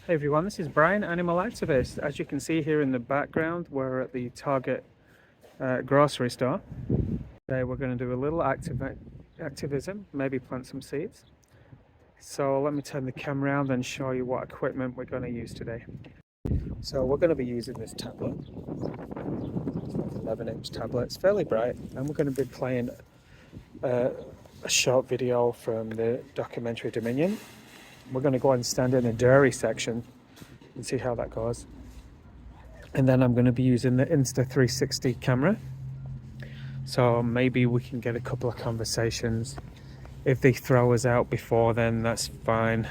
Hey everyone, this is Brian, animal activist. As you can see here in the background, we're at the Target grocery store. Today we're going to do a little activism, maybe plant some seeds. So let me turn the camera around and show you what equipment we're going to use today. So we're going to be using this tablet. It's like an 11-inch tablet. It's fairly bright, and we're going to be playing a short video from the documentary Dominion. We're going to go and stand in a dairy section and see how that goes. And then I'm going to be using the Insta360 camera. So maybe we can get a couple of conversations. If they throw us out before then, that's fine.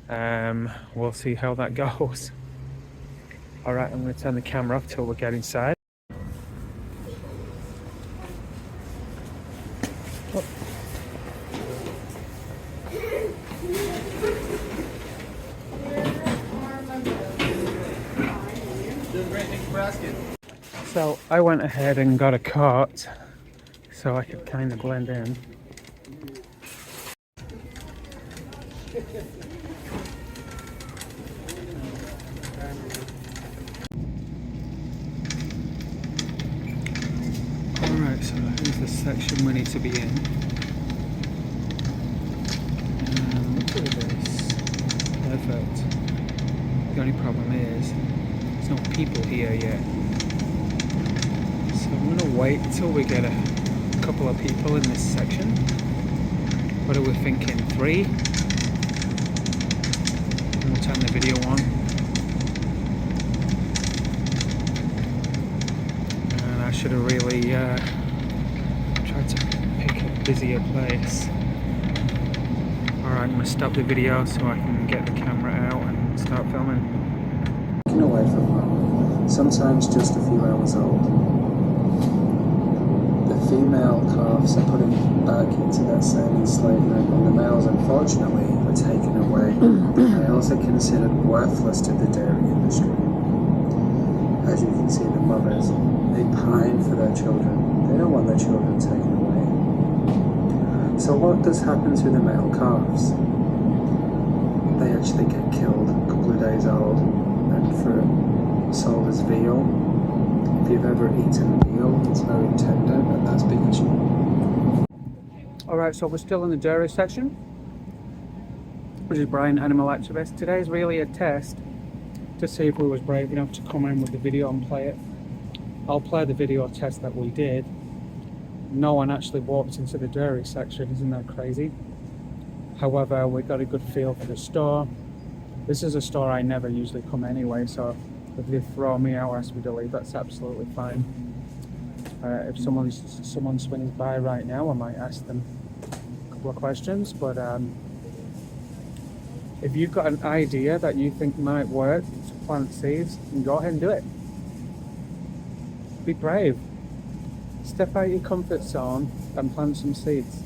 We'll see how that goes. Alright, I'm going to turn the camera off till we get inside. So I went ahead and got a cart so I could kind of blend in. Alright, so here's the section we need to be in. Look at this. Perfect. The only problem is there's no people here yet. So I'm going to wait until we get a couple of people in this section. What are we thinking? 3? And we'll turn the video on. And I should have really tried to pick a busier place. Alright, I'm going to stop the video so I can get the camera out and start filming. Away from home, sometimes just a few hours old. The female calves are put back into that same enslavement, and the males, unfortunately, are taken away. The males are considered worthless to the dairy industry. As you can see, the mothers, they pine for their children. They don't want their children taken away. So what does happen to the male calves? They actually get killed a couple of days old and sold as veal. If you've ever eaten veal, it's very tender, and that's because you... Alright, so we're still in the dairy section, which is Brian, animal activist. Today's really a test to see if we was brave enough to come in with the video and play it. I'll play the video test that we did. No one actually walked into the dairy section, isn't that crazy? However, we got a good feel for the store. This is a store I never usually come anyway, so if they throw me out or ask me to leave, that's absolutely fine. If someone swings by right now, I might ask them a couple of questions, but if you've got an idea that you think might work to plant seeds, then go ahead and do it. Be brave. Step out your comfort zone and plant some seeds.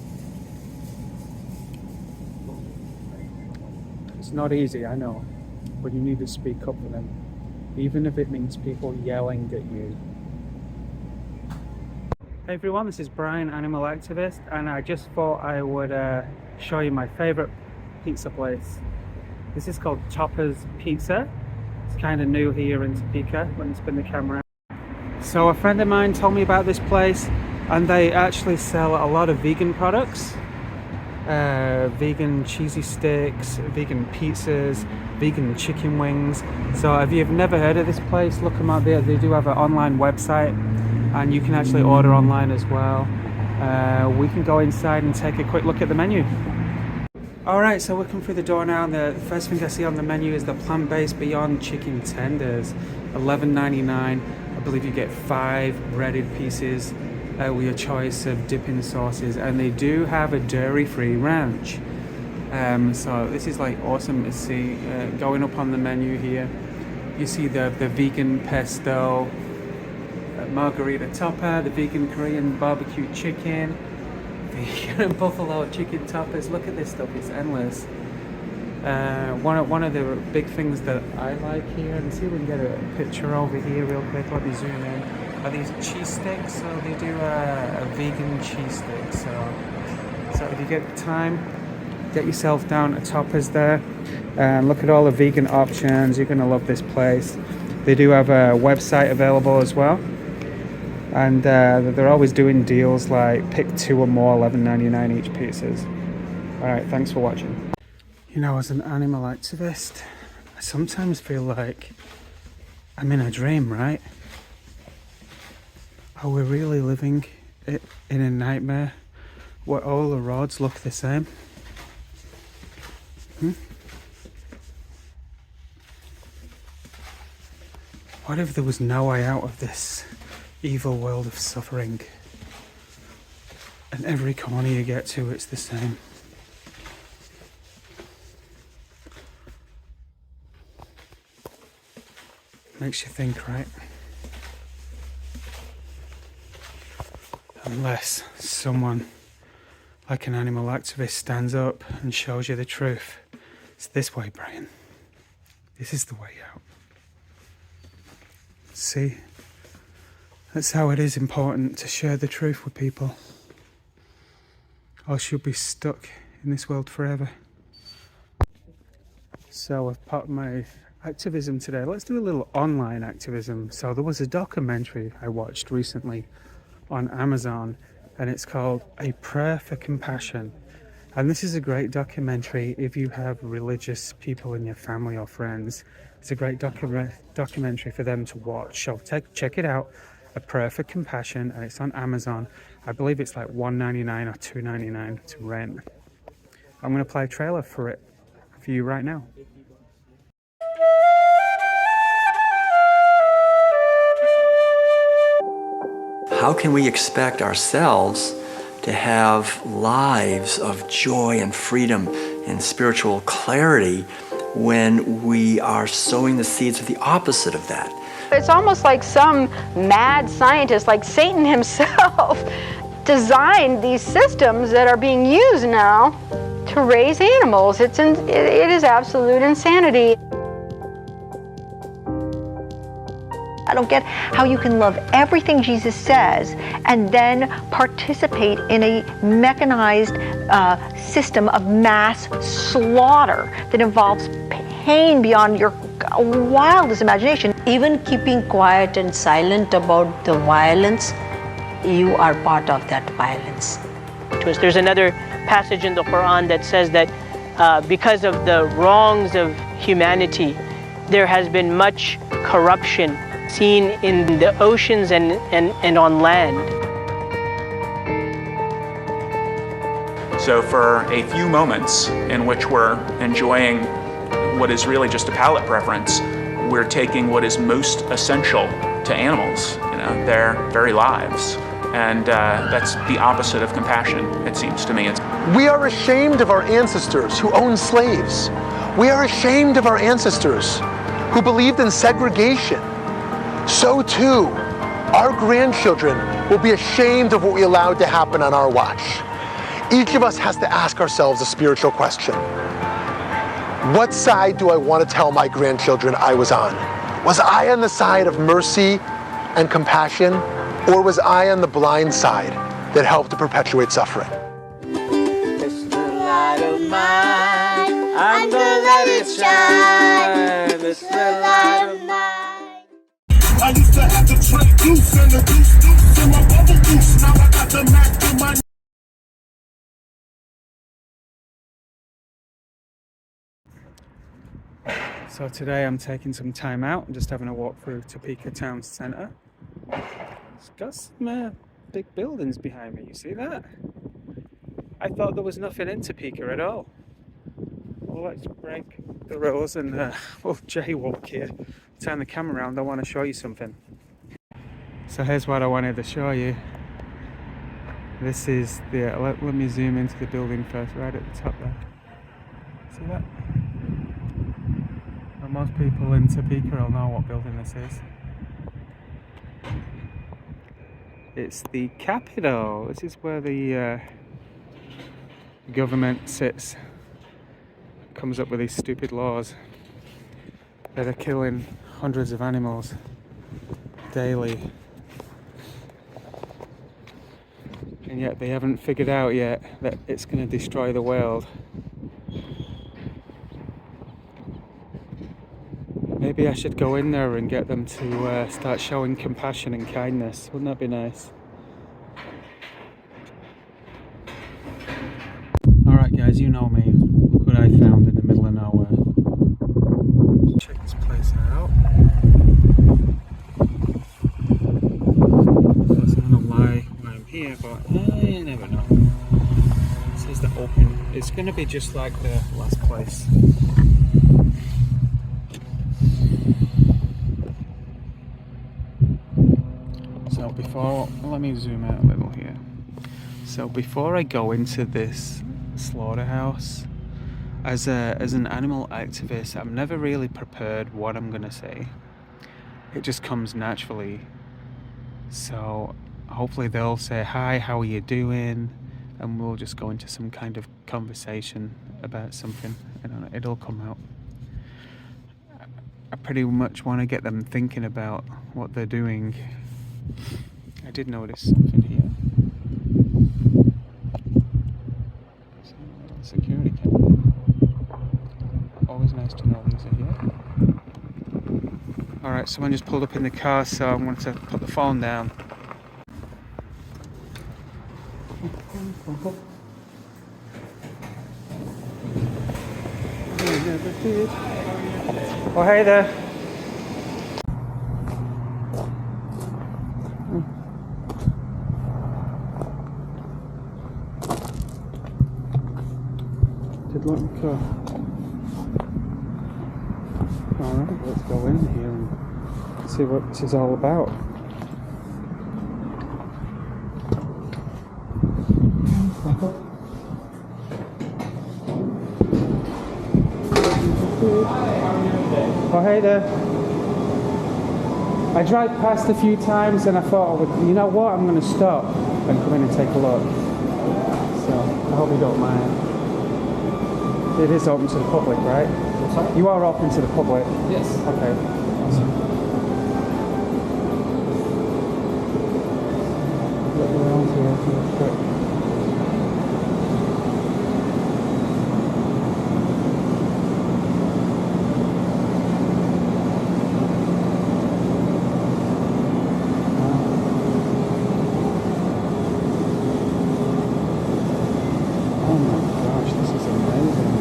It's not easy, I know, but you need to speak up for them, even if it means people yelling at you. Hey everyone, this is Brian, animal activist, and I just thought I would show you my favorite pizza place. This is called Topper's Pizza. It's kind of new here in Topeka. Let me spin the camera. So a friend of mine told me about this place, and they actually sell a lot of vegan products. Vegan cheesy sticks, vegan pizzas, vegan chicken wings. So if you've never heard of this place, look them up there. They do have an online website, and you can actually order online as well. We can go inside and take a quick look at the menu. Alright, so we're coming through the door now, and the first thing I see on the menu is the plant-based Beyond Chicken Tenders. $11.99. I believe you get 5 breaded pieces with your choice of dipping sauces, and they do have a dairy-free ranch. So this is like awesome to see. Going up on the menu here, you see the vegan pesto, margarita topper, the vegan Korean barbecue chicken, vegan buffalo chicken toppers. Look at this stuff, it's endless. One of the big things that I like here, and see if we can get a picture over here real quick. Let me zoom in. Are these cheese sticks? So they do a vegan cheese stick. So if you get time, Get yourself down to Toppers there and look at all the vegan options. You're going to love this place. They do have a website available as well, and they're always doing deals like pick 2 or more, $11.99 each pieces. Alright, thanks for watching. You know, as an animal activist, I sometimes feel like I'm in a dream, right? Are we really living in a nightmare where all the roads look the same? What if there was no way out of this evil world of suffering? And every corner you get to, it's the same. Makes you think, right? Unless someone like an animal activist stands up and shows you the truth. It's this way, Brian. This is the way out. See? That's how it is important to share the truth with people. Or she'll be stuck in this world forever. So I've popped my activism today. Let's do a little online activism. So there was a documentary I watched recently on Amazon, and it's called A Prayer for Compassion. And this is a great documentary if you have religious people in your family or friends. It's a great documentary for them to watch. So check it out, A Prayer for Compassion, and it's on Amazon. I believe it's like $1.99 or $2.99 to rent. I'm going to play a trailer for it for you right now. How can we expect ourselves to have lives of joy and freedom and spiritual clarity when we are sowing the seeds of the opposite of that? It's almost like some mad scientist, like Satan himself, designed these systems that are being used now to raise animals. It is absolute insanity. I don't get how you can love everything Jesus says and then participate in a mechanized system of mass slaughter that involves pain beyond your wildest imagination. Even keeping quiet and silent about the violence, you are part of that violence. There's another passage in the Quran that says that because of the wrongs of humanity, there has been much corruption seen in the oceans and on land. So for a few moments in which we're enjoying what is really just a palate preference, we're taking what is most essential to animals, their very lives. And that's the opposite of compassion, it seems to me. We are ashamed of our ancestors who owned slaves. We are ashamed of our ancestors who believed in segregation. So too, our grandchildren will be ashamed of what we allowed to happen on our watch. Each of us has to ask ourselves a spiritual question. What side do I want to tell my grandchildren I was on? Was I on the side of mercy and compassion, or was I on the blind side that helped to perpetuate suffering? It's the light of mine, I'm gonna let it shine. It's the light of mine. I used to have the Trey Goose and the Goose in my bubble goose. Now I got the Mac in my. So today I'm taking some time out and just having a walk through Topeka Town Centre. It's got some big buildings behind me, you see that? I thought there was nothing in Topeka at all. Well, let's break the rules and we'll jaywalk here. Turn the camera around, I want to show you something. So here's what I wanted to show you. This is the, let me zoom into the building first, right at the top there. See that? Well, most people in Topeka will know what building this is. It's the Capitol. This is where the government sits, comes up with these stupid laws that are killing hundreds of animals daily. And yet they haven't figured out yet that it's going to destroy the world Maybe I should go in there and get them to start showing compassion and kindness. Wouldn't that be nice? Alright guys, you know me. Look what I found in the middle of nowhere. Check this place out. Of course, I don't know why I'm here, but you never know. It says that open. It's going to be just like the last place. So before, let me zoom out a little here. So before I go into this slaughterhouse, as an animal activist, I'm never really prepared what I'm gonna say. It just comes naturally. So hopefully they'll say, hi, how are you doing? And we'll just go into some kind of conversation about something. I don't know, it'll come out. I pretty much want to get them thinking about what they're doing. I did notice something here. Security camera. Always nice to know these are here. Alright, someone just pulled up in the car, so I'm going to put the phone down. Oh, hey there. Did lock the car. Alright, let's go in here and see what this is all about. Oh, hey there. I drive past a few times and I thought I would, you know what, I'm going to stop and come in and take a look. So, I hope you don't mind. It is open to the public, right? Sorry? You are open to the public? Yes. Okay. Awesome. Look around here real quick. Oh my gosh, this is amazing.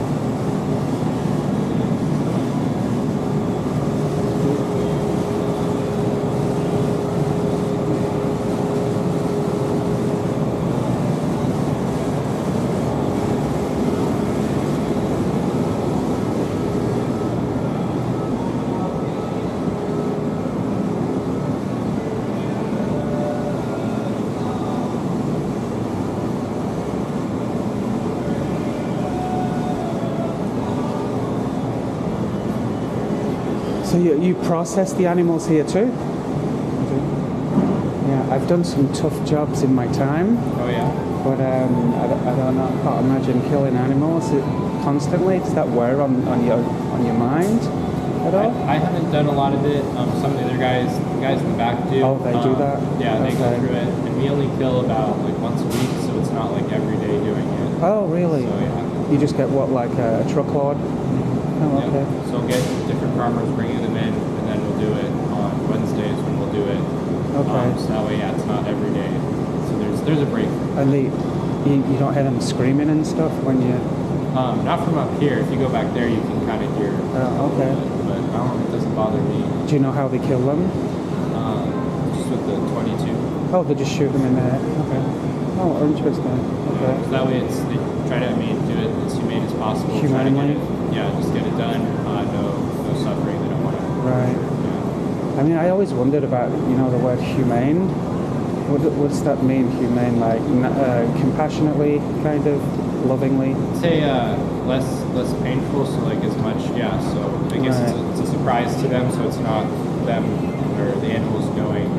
So you process the animals here too? Yeah, I've done some tough jobs in my time. Oh yeah? But I don't know, I can't imagine killing animals constantly. Does that wear on your mind at all? I haven't done a lot of it. Some of the other guys in the back do. Oh, they do that? Yeah, they Okay. go through it. And we only kill about like once a week, so it's not like every day doing it. Oh, really? So yeah. You just get what, like a truckload? Oh, okay. Yeah. So we'll get different farmers bringing them in, and then we'll do it on Wednesdays when we'll do it. Okay. So that way, yeah, it's not every day. So there's a break. And you don't hear them screaming and stuff when you... Not from up here. If you go back there, you can kind of hear. Okay. But it doesn't bother me. Do you know how they kill them? Just with the 22. Oh, they just shoot them in the head. Okay. Oh, interesting. Okay. So that way, they try to do it as humane as possible. Humanely? Just get it done. No suffering. They don't want to. Right. Yeah. I mean, I always wondered about, the word humane. What's that mean, humane? Like compassionately, kind of, lovingly? I'd say less painful. So like as much, yeah. So I guess it's a surprise to them. So it's not them or the animals knowing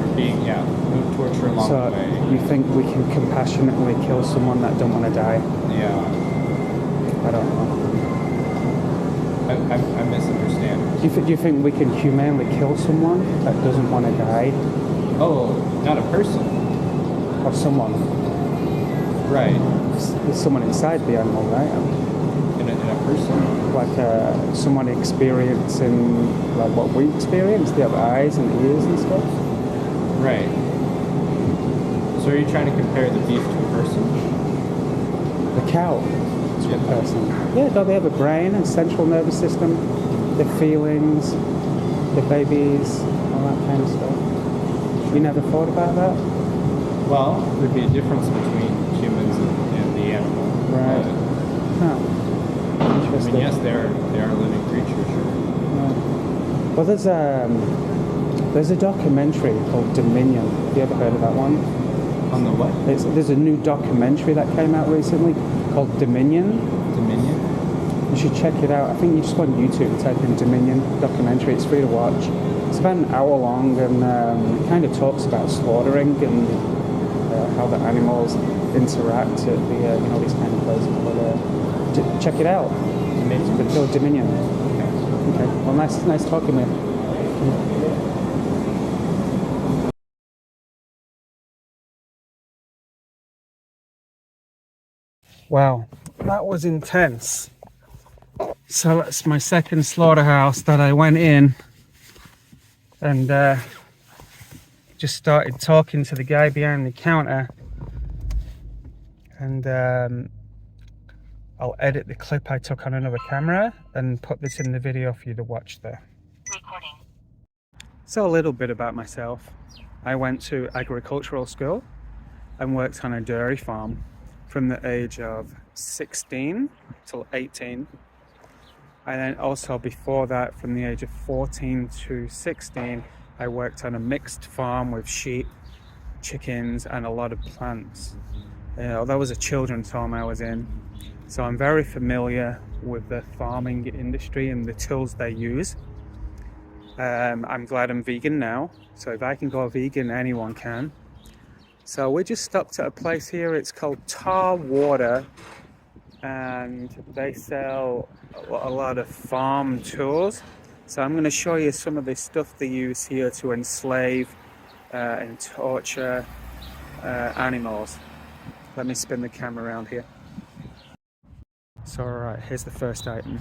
or being no torture along the way. So you think we can compassionately kill someone that don't want to die? Yeah. I don't know. I misunderstand. Do you think we can humanely kill someone that doesn't want to die? Oh, not a person. Or someone? Right. There's someone inside the animal, right? In a person? Like someone experiencing like what we experience, they have eyes and ears and stuff. Right. So are you trying to compare the beef to a person? The cow to a person. Yeah, they have a brain and central nervous system, their feelings, their babies, all that kind of stuff. You never thought about that? Well, there'd be a difference between humans and the animal. Right. Huh. I Interesting. mean, yes, they are living creatures, sure. Yeah. Well, there's a documentary called Dominion. Have you ever heard of that one? On the what? There's a new documentary that came out recently called Dominion. Dominion? You should check it out. I think you just go on YouTube, type in Dominion documentary. It's free to watch. It's about an hour long, and it kind of talks about slaughtering and how the animals interact at the these kind of places. But check it out. It's called Dominion. Okay. Well, nice talking with you. Wow, that was intense. So that's my second slaughterhouse that I went in and just started talking to the guy behind the counter, and I'll edit the clip I took on another camera and put this in the video for you to watch there. Recording. So a little bit about myself. I went to agricultural school and worked on a dairy farm from the age of 16 till 18. And then also before that, from the age of 14 to 16, I worked on a mixed farm with sheep, chickens, and a lot of plants. That was a children's home I was in. So I'm very familiar with the farming industry and the tools they use. I'm glad I'm vegan now. So if I can go vegan, anyone can. So we just stopped at a place here. It's called Tar Water, and they sell a lot of farm tools. So I'm going to show you some of the stuff they use here to enslave and torture animals. Let me spin the camera around here. So alright, here's the first item.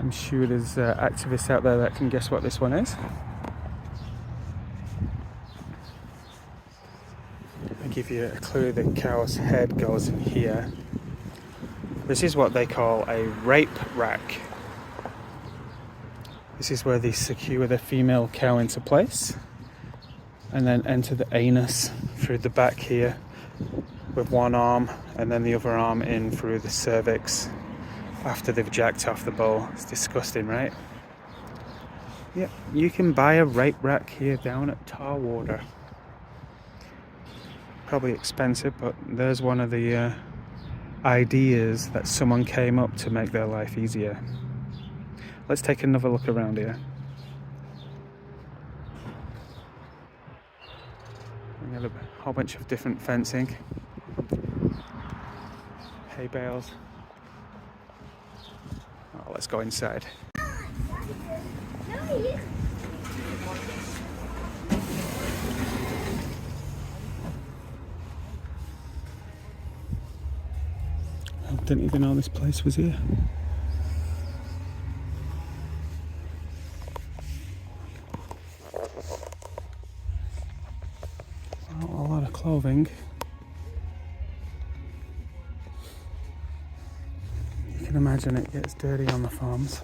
I'm sure there's activists out there that can guess what this one is. I'll give you a clue. The cow's head goes in here. This is what they call a rape rack. This is where they secure the female cow into place and then enter the anus through the back here with one arm, and then the other arm in through the cervix after they've jacked off the bull. It's disgusting, right? Yep, you can buy a rape rack here down at Tar Water. Probably expensive, but there's one of the ideas that someone came up to make their life easier. Let's take another look around here. We got a whole bunch of different fencing, hay bales. Oh, let's go inside. I didn't even know this place was here. Oh, a lot of clothing. You can imagine it gets dirty on the farms.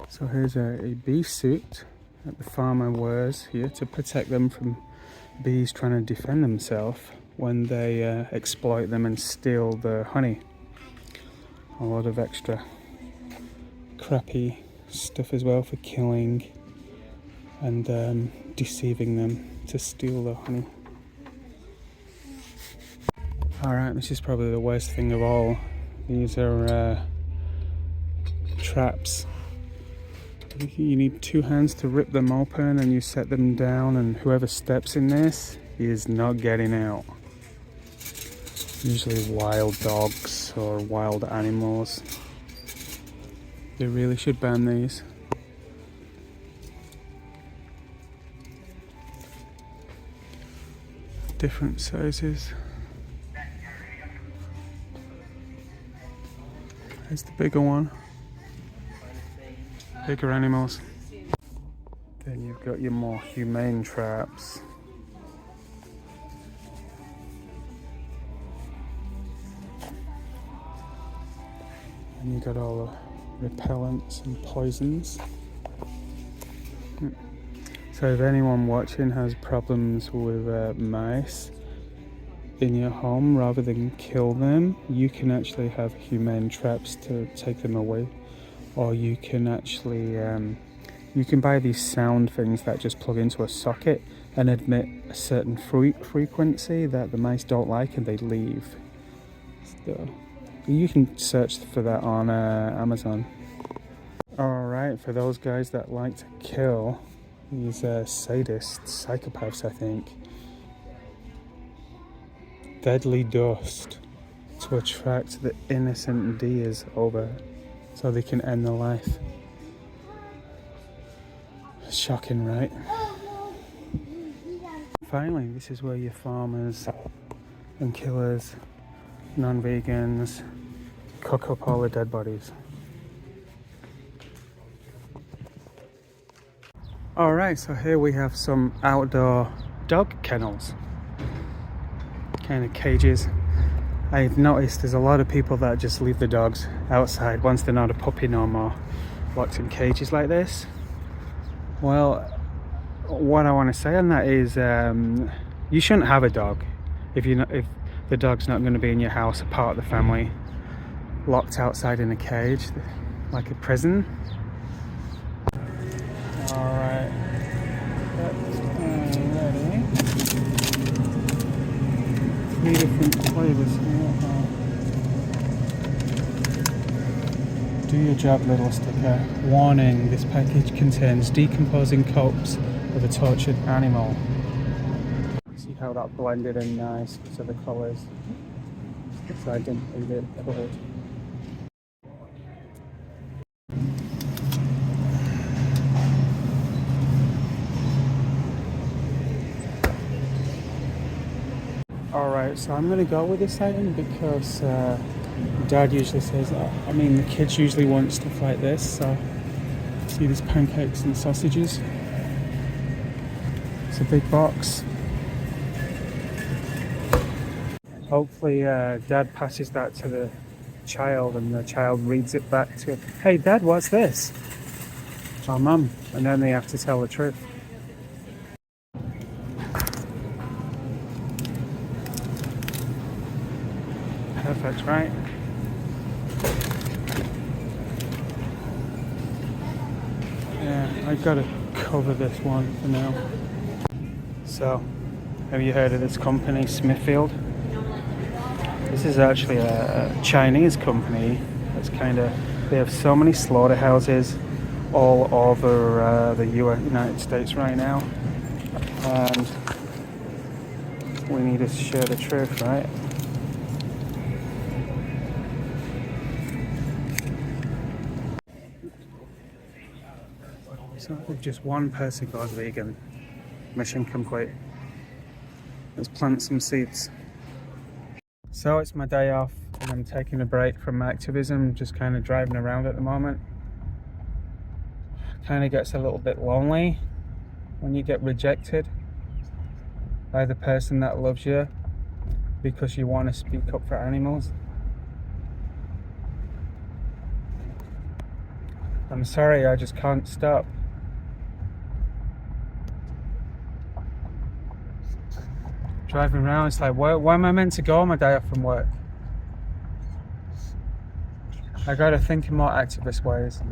So here's a bee suit that the farmer wears here to protect them from bees trying to defend themselves when they exploit them and steal the honey. A lot of extra crappy stuff as well for killing and deceiving them to steal the honey. Alright, this is probably the worst thing of all. These are traps. You need two hands to rip them open, and you set them down, and whoever steps in this is not getting out. Usually wild dogs or wild animals. They really should ban these. Different sizes. There's the bigger one. Bigger animals. Then you've got your more humane traps. And you got all the repellents and poisons. So if anyone watching has problems with mice in your home, rather than kill them, you can actually have humane traps to take them away. Or you can actually, you can buy these sound things that just plug into a socket and emit a certain frequency that the mice don't like and they leave. So you can search for that on Amazon. Alright, for those guys that like to kill, these sadists, psychopaths I think. Deadly dust to attract the innocent deers over so they can end their life. Shocking, right? Finally, this is where your farmers and killers, non-vegans, cook up all the dead bodies. Alright, so here we have some outdoor dog kennels. Kind of cages. I've noticed there's a lot of people that just leave the dogs outside once they're not a puppy no more, locked in cages like this. Well, what I want to say on that is you shouldn't have a dog if the dog's not going to be in your house, a part of the family, locked outside in a cage like a prison. Alright, that's ready. 3 different flavors here. Do your job, little sticker. Warning, this package contains decomposing corpse of a tortured animal. See how that blended in nice because of the colours. So I didn't leave it covered. Alright, so I'm going to go with this item because Dad usually says that. I mean, the kids usually want stuff like this, so see these pancakes and sausages. It's a big box. Hopefully Dad passes that to the child and the child reads it back to him. Hey Dad, what's this? Oh Mum. And then they have to tell the truth. Perfect, right? Yeah, I've got to cover this one for now. So, have you heard of this company, Smithfield? This is actually a Chinese company. That's they have so many slaughterhouses all over the United States right now. And we need to share the truth, right? So if just one person goes vegan, mission complete. Let's plant some seeds. So it's my day off and I'm taking a break from my activism, just kind of driving around at the moment. Kind of gets a little bit lonely when you get rejected by the person that loves you because you want to speak up for animals. I'm sorry, I just can't stop. Driving around, it's like, where am I meant to go on my day off from work? I gotta think in more activist ways.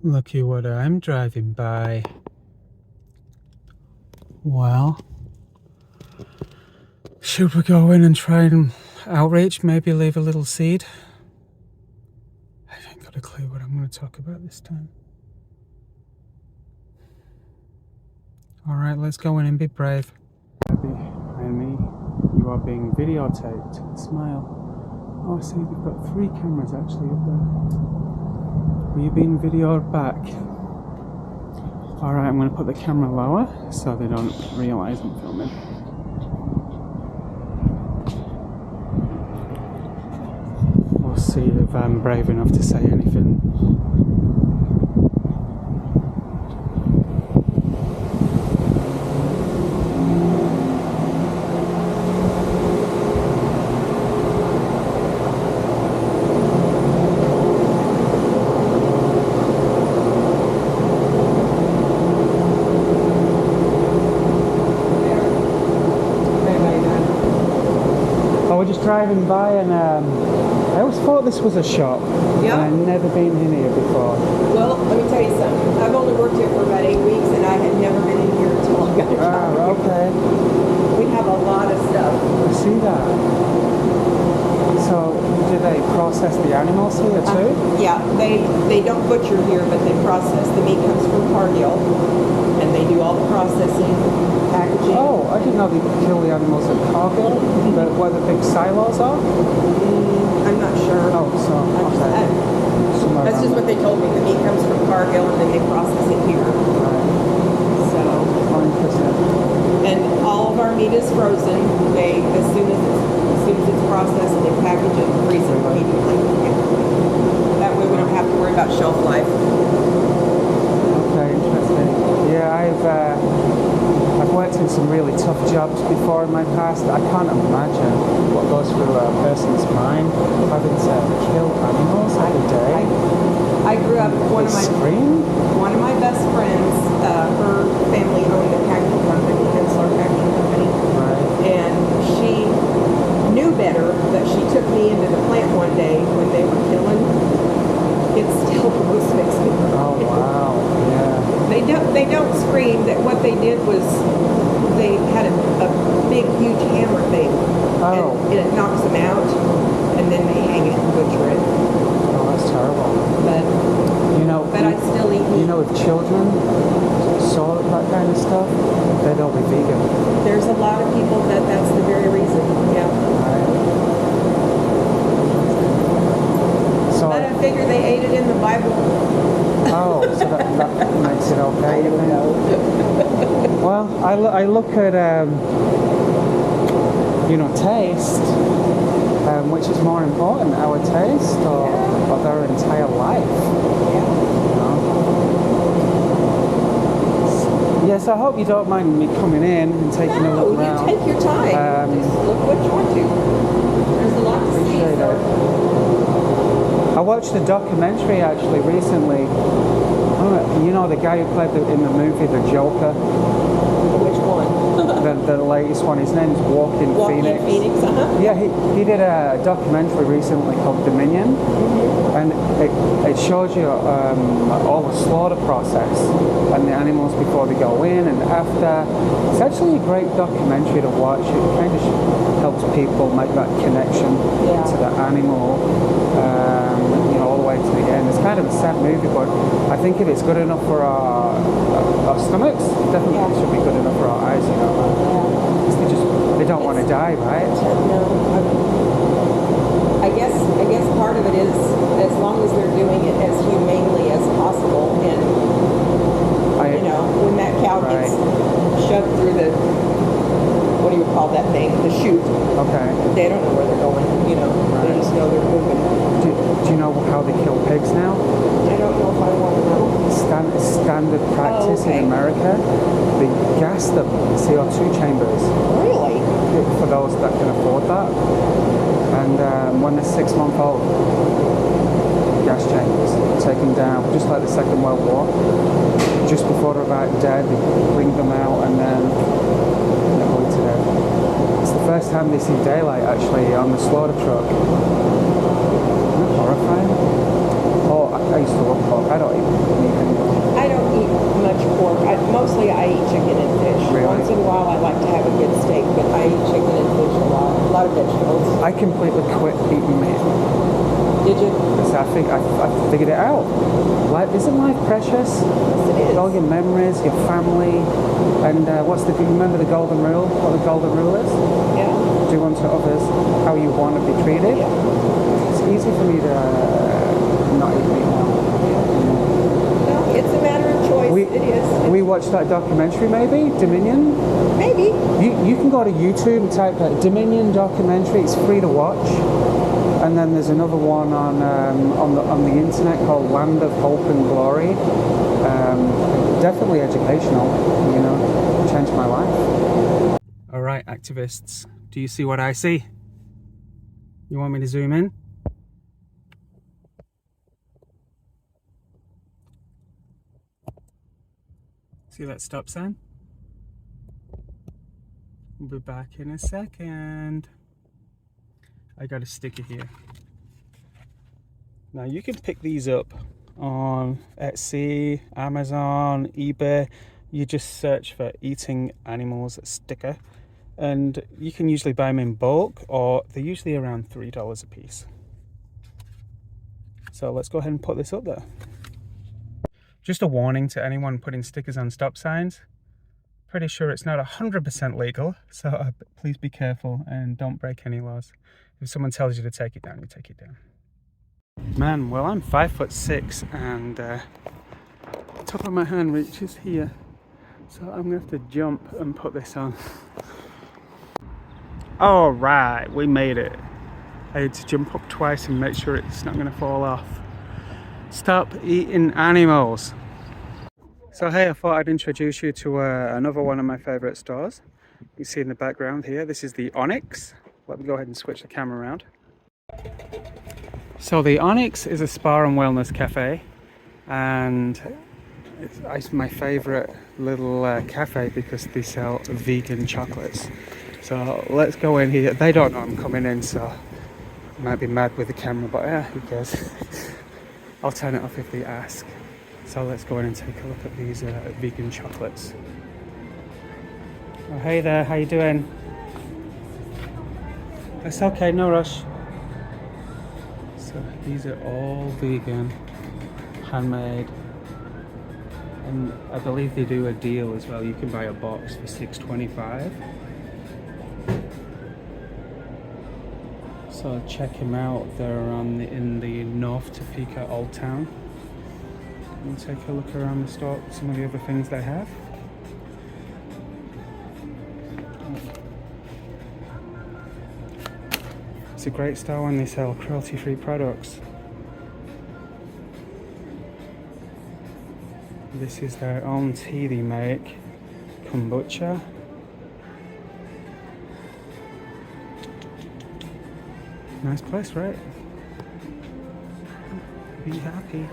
Lucky what I'm driving by. Well, should we go in and try and outreach, maybe leave a little seed? I ain't got a clue what I'm going to talk about this time. Alright, let's go in and be brave. Behind me, you are being videotaped. Smile. Oh, see, they've got 3 cameras actually up there. Are you being videoed back? Alright, I'm going to put the camera lower so they don't realise I'm filming. see if I'm brave enough to say anything. Driving by and I always thought this was a shop. Yeah. And I've never been in here before. Well, let me tell you something. I've only worked here for about 8 weeks and I had never been in here until I got a job. Ah, okay. We have a lot of stuff. I see that. So, do they process the animals here too? Yeah, they don't butcher here, but they process. The meat comes from Cargill, and they do all the processing, packaging. Oh, I didn't know they kill the animals at Cargill. But where the big silos are? I'm not sure. Oh, so, okay. That's just what they told me. The meat comes from Cargill, and then they process it here. Right. So. 100%. And all of our meat is frozen. They, as soon as it's processed, they package it and freeze it immediately. Yeah. That way we don't have to worry about shelf life. Okay, interesting. Yeah, I've worked in some really tough jobs before in my past. I can't imagine what goes through a person's mind having to kill animals every day. I grew up, one of my best friends, her family owned a packing company, Hensler Packing Company. Right. And she knew better, but she took me into the plant one day when they were killing. It still almost makes me cry. Oh, wow. Yeah. They don't scream. That what they did was they had a big, huge hammer thing. Oh. And it knocks them out, and then they hang it and butcher it. Oh, that's terrible. But I still eat meat. You know, if children saw that kind of stuff, they'd all be vegan. There's a lot of people that's the very reason. Yeah. Right. So, But I figure they ate it in the Bible. oh, so that makes it okay. I don't know. Well, I look at taste, which is more important, our taste or their entire life. Yes, I hope you don't mind me coming in and taking a look around. No, you take your time. Just look what you want to. There's a lot to see. I watched a documentary actually recently. You know the guy who played in the movie The Joker? Which one? the latest one. His name's Joaquin Phoenix. Phoenix, Yeah, he did a documentary recently called Dominion, and it shows you all the slaughter process and the animals before they go in and after. It's actually a great documentary to watch. It kind of helps people make that connection to the animal, all the way to the end. It's kind of a sad movie, but I think if it's good enough for our stomachs, definitely it should be good enough for our eyes, They don't want to die, right? No. I guess part of it is as long as they're doing it as humanely as possible, and when that cow gets shoved through the, what do you call that thing, the chute? Okay. They don't know where they're going. They just know they're moving. Do you know how they kill pigs now? I don't know if I want to know. Standard practice in America, they gas them in CO2 chambers. Really? For those that can afford that. And when they're 6 months old, gas chambers, taken down, just like the Second World War. Just before they're about dead, they bring them out and then they're going to death. It's the first time they see daylight actually on the slaughter truck. Isn't that horrifying? Oh, I used to love pork. I don't eat meat anymore. I don't eat much pork. Mostly I eat chicken and fish. Really? Once in a while I like to have a good steak, but I eat chicken and fish a lot. A lot of vegetables. I completely quit eating meat. Did you? Because I think I figured it out. Isn't life precious? Yes, it is. All your memories, your family, and you remember the golden rule? What the golden rule is? Yeah. Do unto others how you want to be treated. Yeah. It's easy for me to not eat meat now. No, it's a matter of choice. It is. We watched that documentary, maybe Dominion. Maybe. You can go to YouTube and type Dominion documentary. It's free to watch. And then there's another one on the internet called Land of Hope and Glory. Definitely educational, you know, changed my life. All right, activists, do you see what I see? You want me to zoom in? See that stop sign? We'll be back in a second. I got a sticker here. Now you can pick these up on Etsy, Amazon, eBay. You just search for eating animals sticker, and you can usually buy them in bulk, or they're usually around $3 a piece. So let's go ahead and put this up there. Just a warning to anyone putting stickers on stop signs. Pretty sure it's not 100% legal, so please be careful and don't break any laws. If someone tells you to take it down, you take it down. Man, well, I'm 5'6", and the top of my hand reaches here, so I'm gonna have to jump and put this on. All right, we made it. I had to jump up twice and make sure it's not gonna fall off. Stop eating animals. So hey, I thought I'd introduce you to another one of my favorite stores. You see in the background here, this is the Onyx. Let me go ahead and switch the camera around. So the Onyx is a spa and wellness cafe, and it's my favorite little cafe because they sell vegan chocolates. So let's go in here. They don't know I'm coming in, so I might be mad with the camera, but yeah, who cares? I'll turn it off if they ask. So let's go in and take a look at these vegan chocolates. Oh, hey there, how you doing? It's okay, no rush. So these are all vegan, handmade, and I believe they do a deal as well. You can buy a box for $6.25. So check them out. They're in the North Topeka Old Town. And take a look around the store, some of the other things they have. It's a great store when they sell cruelty-free products. This is their own tea they make, kombucha. Nice place, right? Be happy.